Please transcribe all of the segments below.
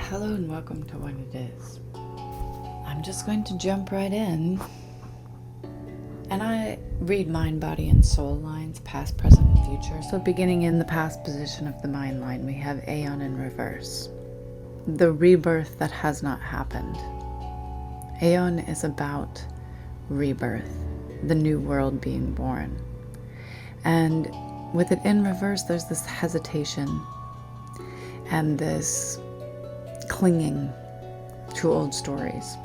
Hello and welcome to What It Is. I'm just going to jump right in. And I read mind, body, and soul lines, past, present, and future. So beginning in the past position of the mind line, we have Aeon in reverse. The rebirth that has not happened. Aeon is about rebirth, the new world being born. And with it in reverse, there's this hesitation and this clinging to old stories,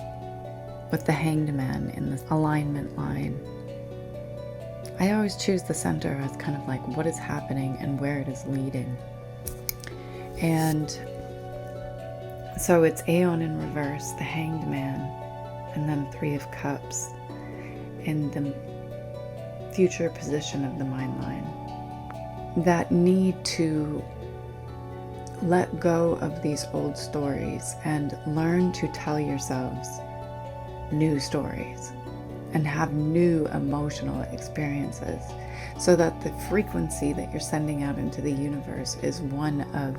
with the Hanged Man in the alignment line. I always choose the center as kind of like what is happening and where it is leading. And so it's Aeon in reverse, the Hanged Man, and then Three of Cups in the future position of the mind line. That need to let go of these old stories and learn to tell yourselves new stories and have new emotional experiences, so that the frequency that you're sending out into the universe is one of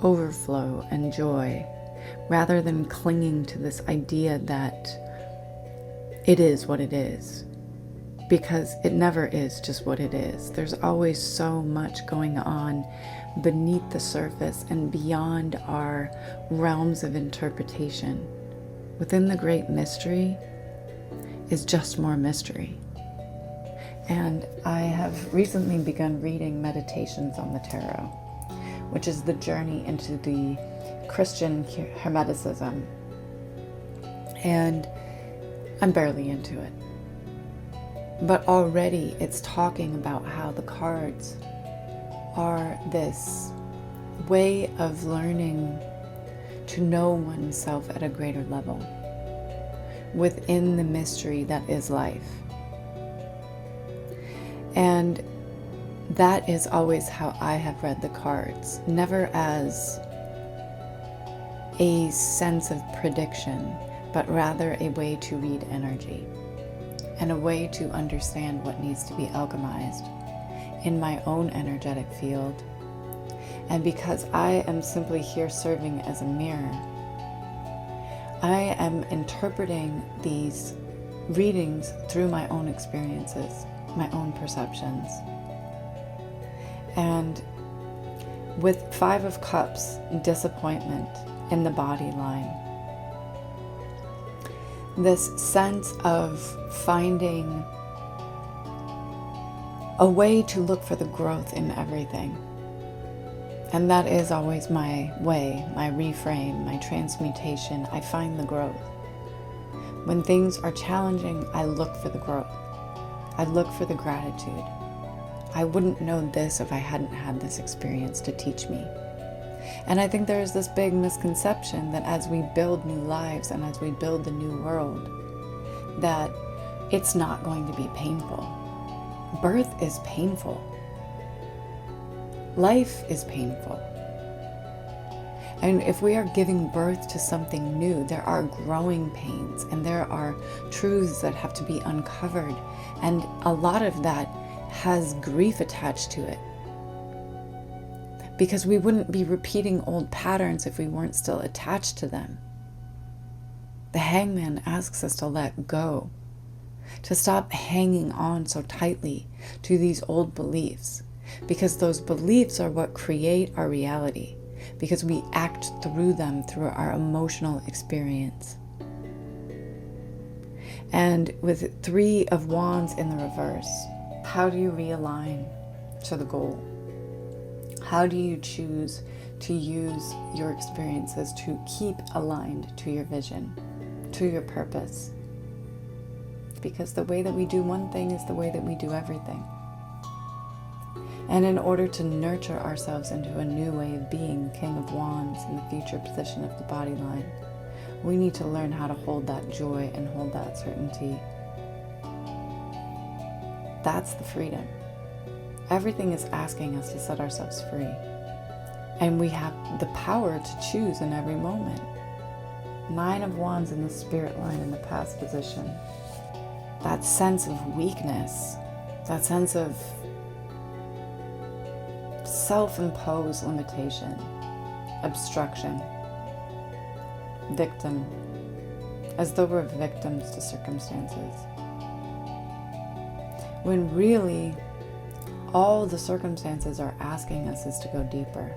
overflow and joy, rather than clinging to this idea that it is what it is, because it never is just what it is. There's always so much going on beneath the surface and beyond our realms of interpretation. Within the great mystery is just more mystery. And I have recently begun reading Meditations on the Tarot, which is the journey into the Christian Hermeticism. And I'm barely into it. But already it's talking about how the cards are this way of learning to know oneself at a greater level within the mystery that is life. And that is always how I have read the cards, never as a sense of prediction, but rather a way to read energy and a way to understand what needs to be alchemized in my own energetic field. And because I am simply here serving as a mirror, I am interpreting these readings through my own experiences, my own perceptions. And with Five of Cups, disappointment in the body line, this sense of finding a way to look for the growth in everything. And that is always my way, my reframe, my transmutation. I find the growth. When things are challenging, I look for the growth. I look for the gratitude. I wouldn't know this if I hadn't had this experience to teach me. And I think there is this big misconception that as we build new lives and as we build the new world, that it's not going to be painful. Birth is painful. Life is painful. And if we are giving birth to something new, there are growing pains and there are truths that have to be uncovered. And a lot of that has grief attached to it, because we wouldn't be repeating old patterns if we weren't still attached to them. The Hangman asks us to let go, to stop hanging on so tightly to these old beliefs, because those beliefs are what create our reality, because we act through them through our emotional experience. And with Three of Wands in the reverse, how do you realign to the goal? How do you choose to use your experiences to keep aligned to your vision, to your purpose? Because the way that we do one thing is the way that we do everything. And in order to nurture ourselves into a new way of being, King of Wands in the future position of the body line, we need to learn how to hold that joy and hold that certainty. That's the freedom. Everything is asking us to set ourselves free. And we have the power to choose in every moment. Nine of Wands in the spirit line in the past position. That sense of weakness, that sense of self-imposed limitation, obstruction. victim, as though we're victims to circumstances. When really, all the circumstances are asking us is to go deeper,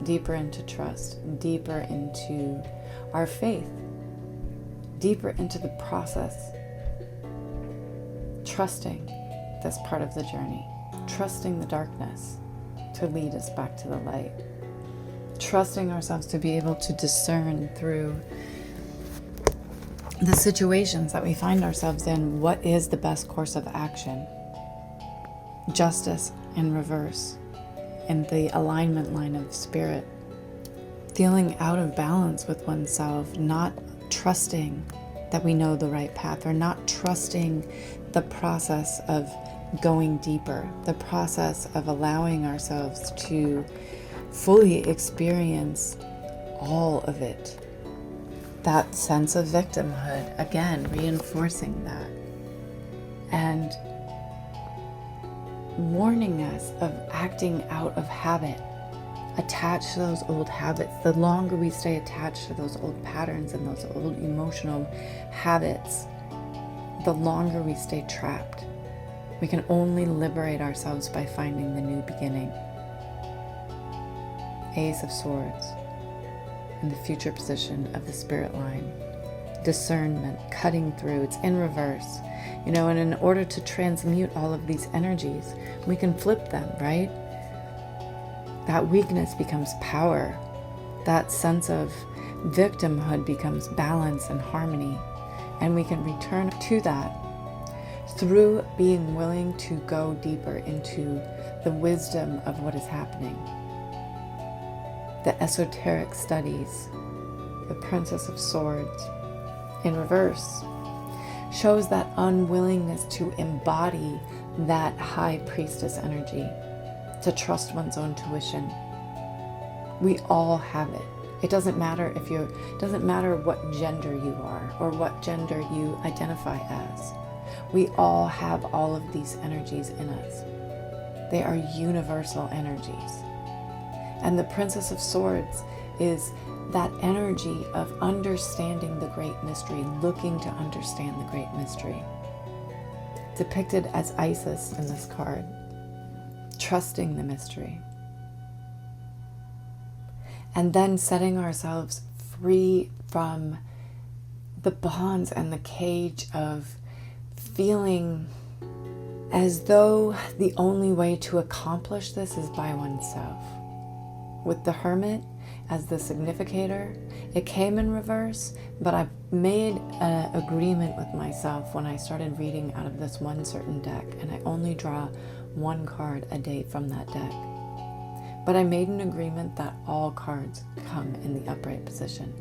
deeper into trust, deeper into our faith, deeper into the process, trusting this part of the journey, trusting the darkness to lead us back to the light, trusting ourselves to be able to discern through the situations that we find ourselves in what is the best course of action. Justice in reverse, in the alignment line of spirit, feeling out of balance with oneself, not trusting that we know the right path, or not trusting the process of going deeper, the process of allowing ourselves to fully experience all of it. That sense of victimhood, again, reinforcing that. And warning us of acting out of habit, attached to those old habits. The longer we stay attached to those old patterns and those old emotional habits, the longer we stay trapped. We can only liberate ourselves by finding the new beginning. Ace of Swords in the future position of the spirit line. Discernment, cutting through, it's in reverse. And in order to transmute all of these energies, we can flip them, right? That weakness becomes power. That sense of victimhood becomes balance and harmony. And we can return to that through being willing to go deeper into the wisdom of what is happening. The esoteric studies, the Princess of Swords in reverse, shows that unwillingness to embody that high priestess energy, to trust one's own tuition. We all have it. It doesn't matter what gender you are or what gender you identify as. We all have all of these energies in us. They are universal energies. And the Princess of Swords is that energy of understanding the great mystery, looking to understand the great mystery. Depicted as Isis in this card, trusting the mystery. And then setting ourselves free from the bonds and the cage of feeling as though the only way to accomplish this is by oneself. With the Hermit as the significator, it came in reverse, but I made an agreement with myself when I started reading out of this one certain deck, and I only draw one card a day from that deck. But I made an agreement that all cards come in the upright position.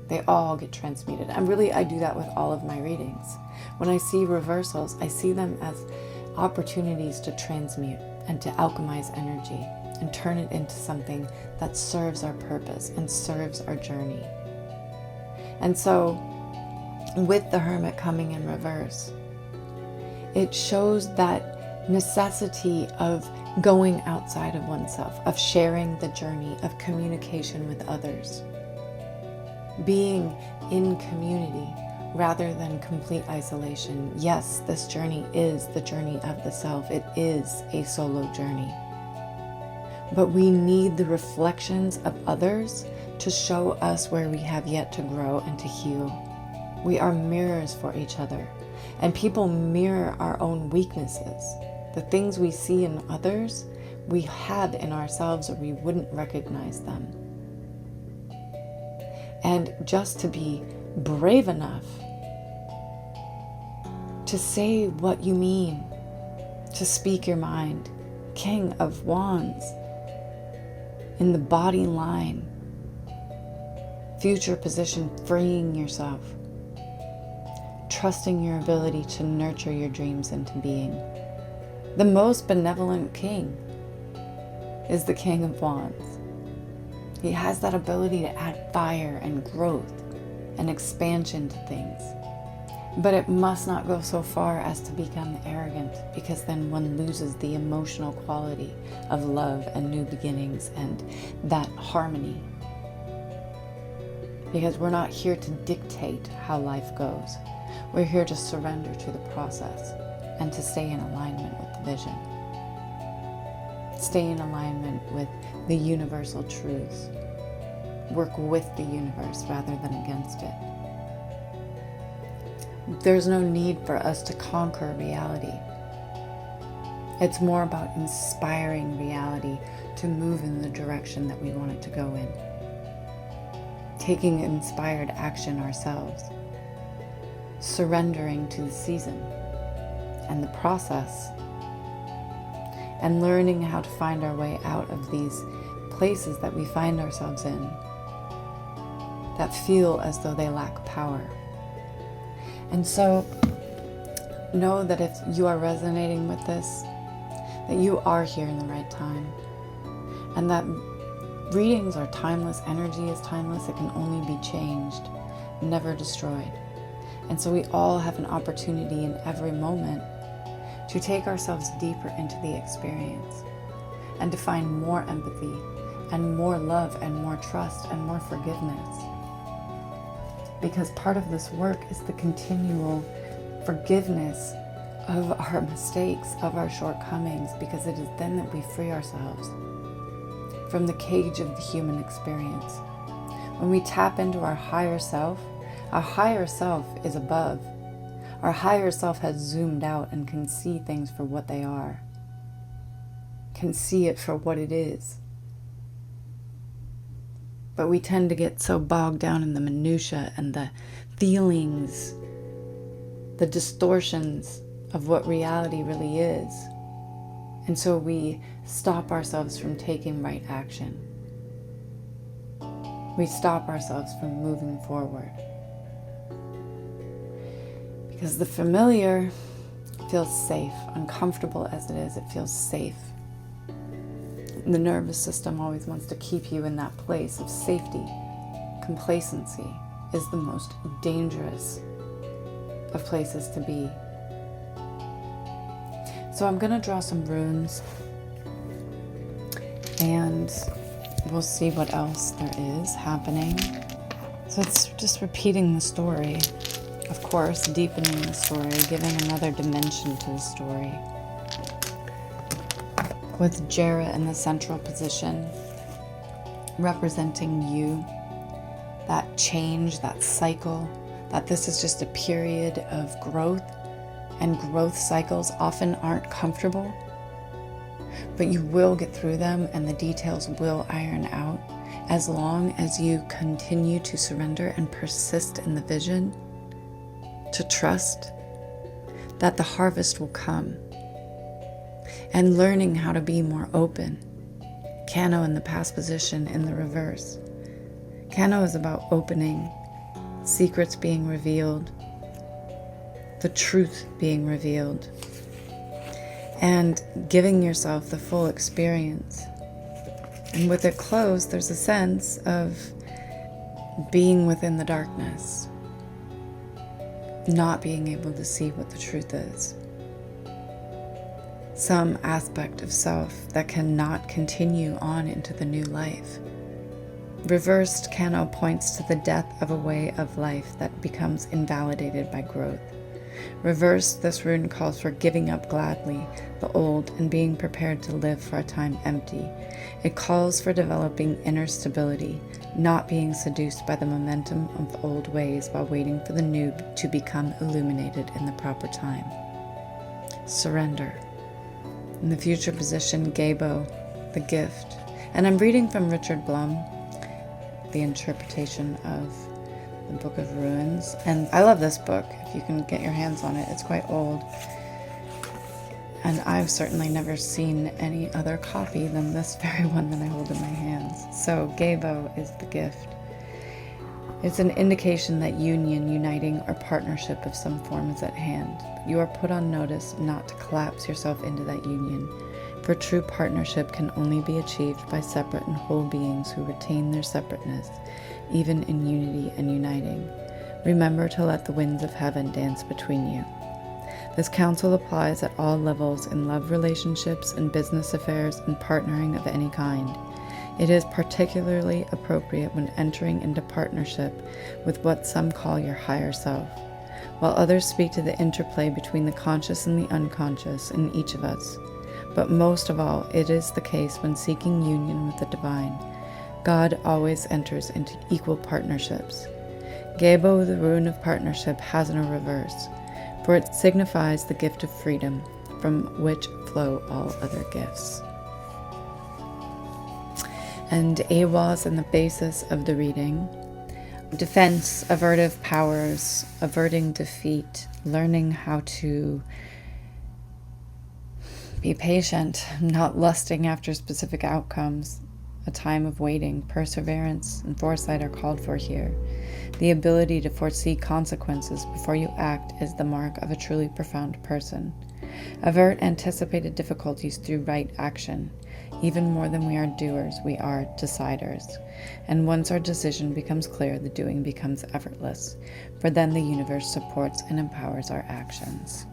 They all get transmuted. And really, I do that with all of my readings. When I see reversals, I see them as opportunities to transmute and to alchemize energy and turn it into something that serves our purpose and serves our journey. And so, with the Hermit coming in reverse, it shows that necessity of going outside of oneself, of sharing the journey, of communication with others, being in community rather than complete isolation. Yes, this journey is the journey of the self. It is a solo journey. But we need the reflections of others to show us where we have yet to grow and to heal. We are mirrors for each other, and people mirror our own weaknesses. The things we see in others, we have in ourselves, or we wouldn't recognize them. And just to be brave enough to say what you mean, to speak your mind. King of Wands in the body line, future position, freeing yourself, trusting your ability to nurture your dreams into being. The most benevolent king is the King of Wands. He has that ability to add fire and growth and expansion to things. But it must not go so far as to become arrogant, because then one loses the emotional quality of love and new beginnings and that harmony. Because we're not here to dictate how life goes. We're here to surrender to the process and to stay in alignment with the vision. Stay in alignment with the universal truths. Work with the universe rather than against it. There's no need for us to conquer reality. It's more about inspiring reality to move in the direction that we want it to go in. Taking inspired action ourselves. Surrendering to the season and the process. And learning how to find our way out of these places that we find ourselves in that feel as though they lack power. And so, know that if you are resonating with this, that you are here in the right time. And that readings are timeless, energy is timeless, it can only be changed, never destroyed. And so we all have an opportunity in every moment to take ourselves deeper into the experience and to find more empathy and more love and more trust and more forgiveness. Because part of this work is the continual forgiveness of our mistakes, of our shortcomings, because it is then that we free ourselves from the cage of the human experience. When we tap into our higher self is above. Our higher self has zoomed out and can see things for what they are, can see it for what it is. But we tend to get so bogged down in the minutia and the feelings, the distortions of what reality really is. And so we stop ourselves from taking right action. We stop ourselves from moving forward. Because the familiar feels safe, uncomfortable as it is, it feels safe. The nervous system always wants to keep you in that place of safety. Complacency is the most dangerous of places to be. So I'm going to draw some runes and we'll see what else there is happening. So it's just repeating the story, of course, deepening the story, giving another dimension to the story. With Jera in the central position, representing you, that change, that cycle, that this is just a period of growth, and growth cycles often aren't comfortable, but you will get through them and the details will iron out as long as you continue to surrender and persist in the vision, to trust that the harvest will come. And learning how to be more open. Cano in the past position in the reverse. Cano is about opening, secrets being revealed, the truth being revealed, and giving yourself the full experience. And with it closed, there's a sense of being within the darkness, not being able to see what the truth is. Some aspect of self that cannot continue on into the new life. Reversed Cano points to the death of a way of life that becomes invalidated by growth. Reversed, this rune calls for giving up gladly the old and being prepared to live for a time empty. It calls for developing inner stability, not being seduced by the momentum of the old ways while waiting for the new to become illuminated in the proper time. Surrender. In the future position, Gabo, the gift. And I'm reading from Richard Blum, the interpretation of the Book of Ruins. And I love this book, if you can get your hands on it. It's quite old. And I've certainly never seen any other copy than this very one that I hold in my hands. So Gabo is the gift. It's an indication that union, uniting, or partnership of some form is at hand. You are put on notice not to collapse yourself into that union, for true partnership can only be achieved by separate and whole beings who retain their separateness, even in unity and uniting. Remember to let the winds of heaven dance between you. This counsel applies at all levels in love relationships and business affairs and partnering of any kind. It is particularly appropriate when entering into partnership with what some call your higher self, while others speak to the interplay between the conscious and the unconscious in each of us. But most of all, it is the case when seeking union with the divine. God always enters into equal partnerships. Gebo, the rune of partnership, has no reverse, for it signifies the gift of freedom, from which flow all other gifts. And AWA is in the basis of the reading. Defense, avertive powers, averting defeat, learning how to be patient, not lusting after specific outcomes. A time of waiting, perseverance, and foresight are called for here. The ability to foresee consequences before you act is the mark of a truly profound person. Avert anticipated difficulties through right action. Even more than we are doers, we are deciders. And once our decision becomes clear, the doing becomes effortless, for then the universe supports and empowers our actions.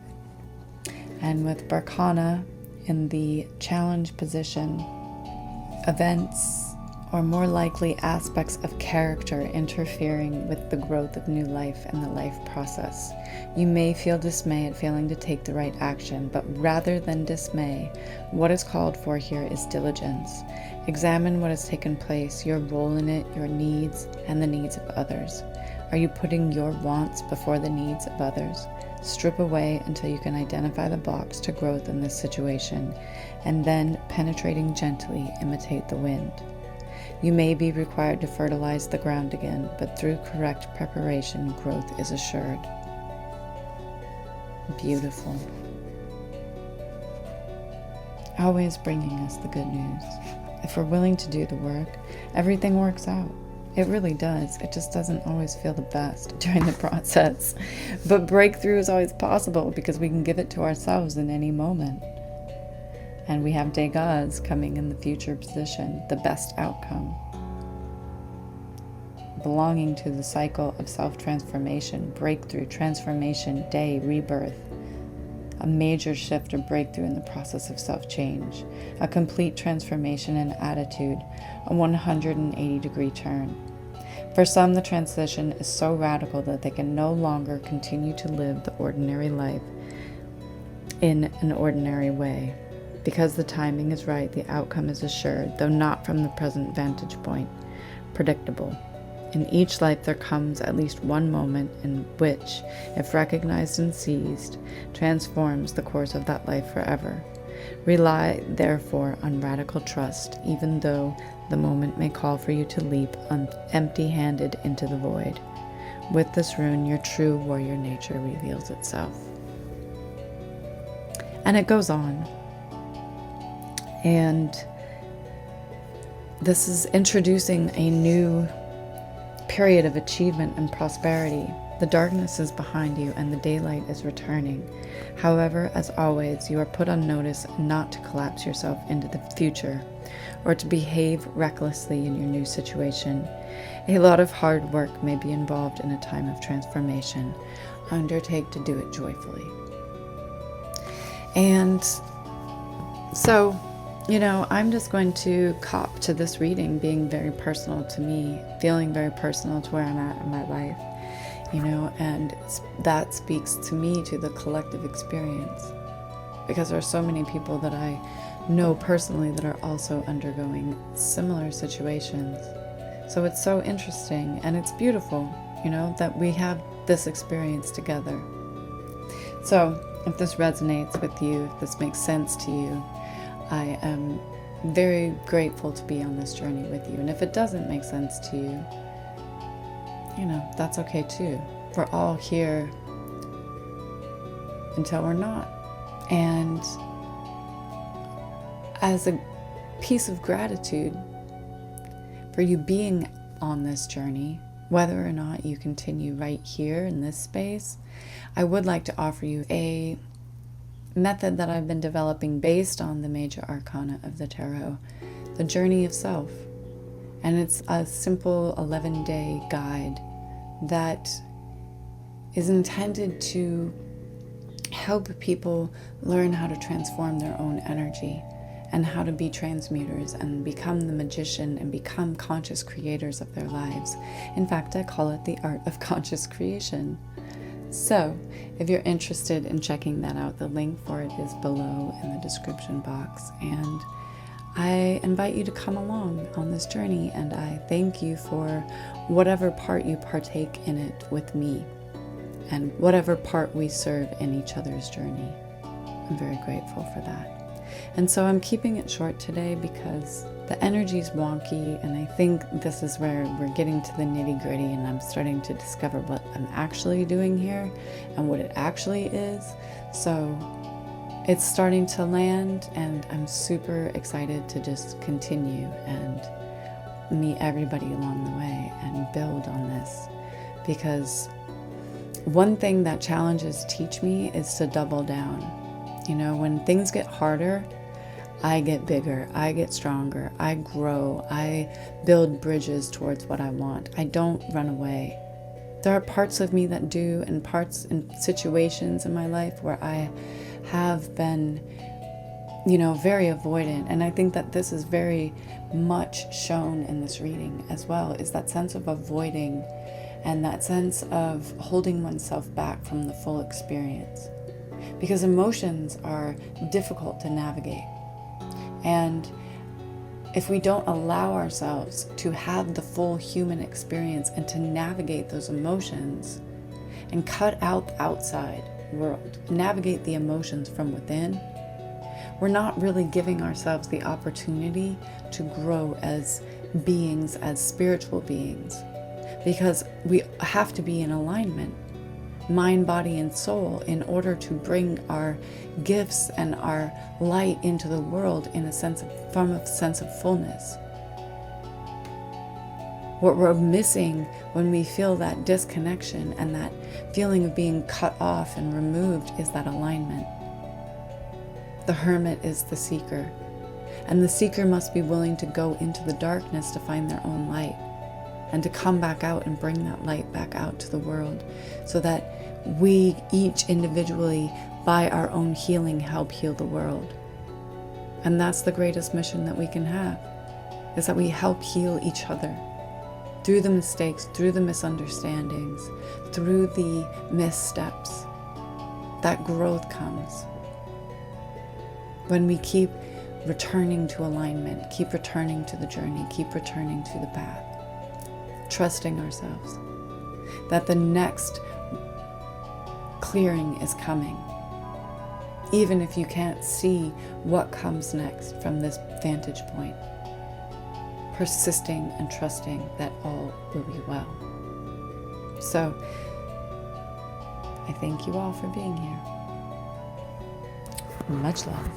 And with Barkana in the challenge position, events, or more likely aspects of character interfering with the growth of new life and the life process. You may feel dismay at failing to take the right action, but rather than dismay, what is called for here is diligence. Examine what has taken place, your role in it, your needs, and the needs of others. Are you putting your wants before the needs of others? Strip away until you can identify the blocks to growth in this situation, and then, penetrating gently, imitate the wind. You may be required to fertilize the ground again, but through correct preparation, growth is assured. Beautiful. Always bringing us the good news. If we're willing to do the work, everything works out. It really does. It just doesn't always feel the best during the process. But breakthrough is always possible because we can give it to ourselves in any moment. And we have Degas coming in the future position, the best outcome. Belonging to the cycle of self-transformation, breakthrough, transformation, day, rebirth. A major shift or breakthrough in the process of self-change. A complete transformation in attitude, a 180-degree turn. For some, the transition is so radical that they can no longer continue to live the ordinary life in an ordinary way. Because the timing is right, the outcome is assured, though not from the present vantage point. Predictable. In each life there comes at least one moment in which, if recognized and seized, transforms the course of that life forever. Rely, therefore, on radical trust, even though the moment may call for you to leap empty-handed into the void. With this rune, your true warrior nature reveals itself. And it goes on. And this is introducing a new period of achievement and prosperity. The darkness is behind you and the daylight is returning. However, as always, you are put on notice not to collapse yourself into the future or to behave recklessly in your new situation. A lot of hard work may be involved in a time of transformation. Undertake to do it joyfully. And so, I'm just going to cop to this reading being very personal to me, feeling very personal to where I'm at in my life, and that speaks to me, to the collective experience, because there are so many people that I know personally that are also undergoing similar situations. So it's so interesting and it's beautiful, that we have this experience together. So if this resonates with you, if this makes sense to you, I am very grateful to be on this journey with you. And if it doesn't make sense to you, that's okay too. We're all here until we're not. And as a piece of gratitude for you being on this journey, whether or not you continue right here in this space, I would like to offer you a method that I've been developing based on the major arcana of the tarot, the Journey of Self. And it's a simple 11-day guide that is intended to help people learn how to transform their own energy and how to be transmuters and become the magician and become conscious creators of their lives. In fact, I call it the art of conscious creation. So, if you're interested in checking that out, the link for it is below in the description box. And I invite you to come along on this journey, and I thank you for whatever part you partake in it with me and whatever part we serve in each other's journey. I'm very grateful for that. And so I'm keeping it short today because the energy's wonky, and I think this is where we're getting to the nitty-gritty, and I'm starting to discover what I'm actually doing here and what it actually is. So it's starting to land, and I'm super excited to just continue and meet everybody along the way and build on this. Because one thing that challenges teach me is to double down. You know, when things get harder, I get bigger, I get stronger, I grow, I build bridges towards what I want. I don't run away. There are parts of me that do, and parts and situations in my life where I have been, very avoidant. And I think that this is very much shown in this reading as well, is that sense of avoiding and that sense of holding oneself back from the full experience. Because emotions are difficult to navigate. And if we don't allow ourselves to have the full human experience and to navigate those emotions and cut out the outside world, navigate the emotions from within, we're not really giving ourselves the opportunity to grow as beings, as spiritual beings, because we have to be in alignment, mind, body, and soul, in order to bring our gifts and our light into the world from a sense of fullness. What we're missing when we feel that disconnection and that feeling of being cut off and removed is that alignment. The hermit is the seeker, and the seeker must be willing to go into the darkness to find their own light, and to come back out and bring that light back out to the world, so that we each individually, by our own healing, help heal the world. And that's the greatest mission that we can have, is that we help heal each other through the mistakes, through the misunderstandings, through the missteps. That growth comes when we keep returning to alignment, keep returning to the journey, keep returning to the path, trusting ourselves that the next clearing is coming, even if you can't see what comes next from this vantage point. Persisting and trusting that all will be well. So, I thank you all for being here. Much love.